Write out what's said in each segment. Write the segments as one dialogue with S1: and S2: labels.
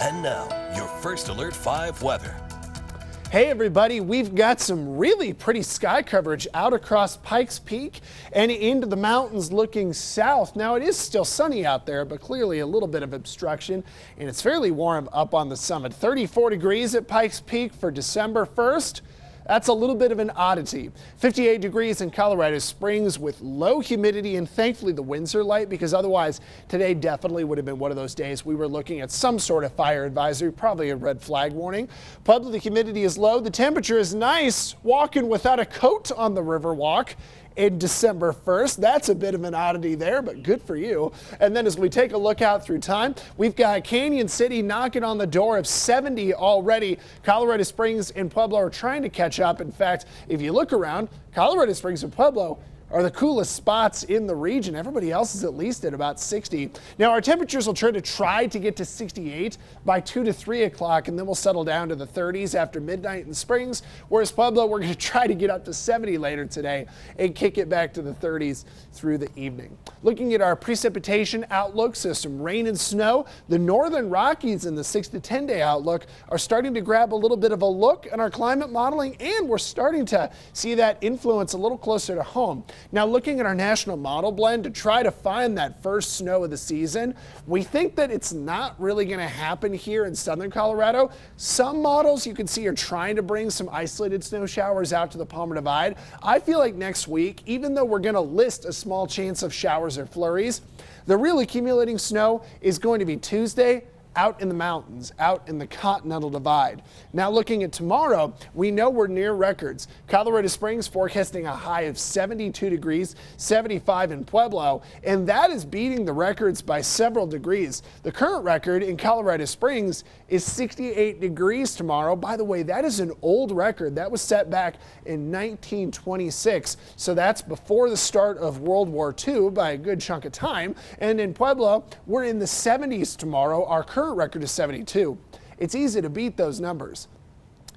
S1: And now, your First Alert 5 weather.
S2: Hey everybody, we've got some really pretty sky coverage out across Pikes Peak and into the mountains looking south. Now it is still sunny out there, but clearly a little bit of obstruction, and it's fairly warm up on the summit. 34 degrees at Pikes Peak for December 1st. That's a little bit of an oddity. 58 degrees in Colorado Springs with low humidity, and thankfully the winds are light, because otherwise today definitely would have been one of those days we were looking at some sort of fire advisory, probably a red flag warning. Pueblo, the humidity is low. The temperature is nice. Walking without a coat on the Riverwalk in December 1st. That's a bit of an oddity there, but good for you. And then as we take a look out through time, we've got Canyon City knocking on the door of 70 already. Colorado Springs and Pueblo are trying to catch up. In fact, if you look around, Colorado Springs and Pueblo are the coolest spots in the region. Everybody else is at least at about 60. Now our temperatures will try to get to 68 by 2 to 3 o'clock, and then we'll settle down to the 30s after midnight in Springs. Whereas Pueblo, we're going to try to get up to 70 later today and kick it back to the 30s through the evening. Looking at our precipitation outlook, so some rain and snow. The northern Rockies in the 6 to 10 day outlook are starting to grab a little bit of a look in our climate modeling, and we're starting to see that influence a little closer to home. Now looking at our national model blend to try to find that first snow of the season, we think that it's not really going to happen here in southern Colorado. Some models you can see are trying to bring some isolated snow showers out to the Palmer Divide. I feel like next week, even though we're going to list a small chance of showers or flurries, the real accumulating snow is going to be Tuesday, out in the mountains, out in the Continental Divide. Now looking at tomorrow, we know we're near records. Colorado Springs forecasting a high of 72 degrees, 75 in Pueblo, and that is beating the records by several degrees. The current record in Colorado Springs is 68 degrees tomorrow. By the way, that is an old record. That was set back in 1926, so that's before the start of World War II by a good chunk of time. And in Pueblo, we're in the 70s tomorrow. Our current record is 72. It's easy to beat those numbers.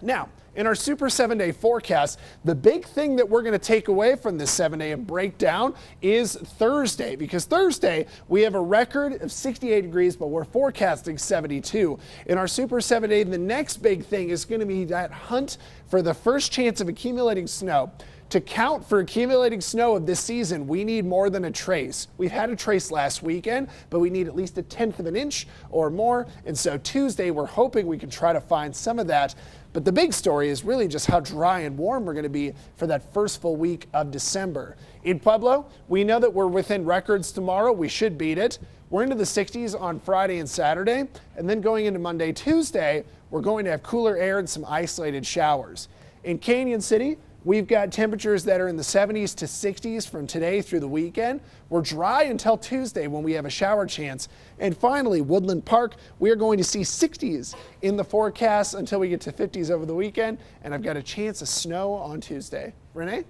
S2: Now, in our Super 7-day forecast, the big thing that we're going to take away from this 7-day and break down is Thursday, because Thursday we have a record of 68 degrees, but we're forecasting 72. In our Super 7-day, the next big thing is going to be that hunt for the first chance of accumulating snow. To count for accumulating snow of this season, we need more than a trace. We've had a trace last weekend, but we need at least 1/10 of an inch or more. And so Tuesday, we're hoping we can try to find some of that. But the big story is really just how dry and warm we're going to be for that first full week of December. In Pueblo, we know that we're within records tomorrow. We should beat it. We're into the 60s on Friday and Saturday. And then going into Monday, Tuesday, we're going to have cooler air and some isolated showers. In Canyon City, we've got temperatures that are in the 70s to 60s from today through the weekend. We're dry until Tuesday when we have a shower chance. And finally, Woodland Park, we are going to see 60s in the forecast until we get to 50s over the weekend. And I've got a chance of snow on Tuesday. Renee?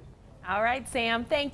S3: All right, Sam, thank you.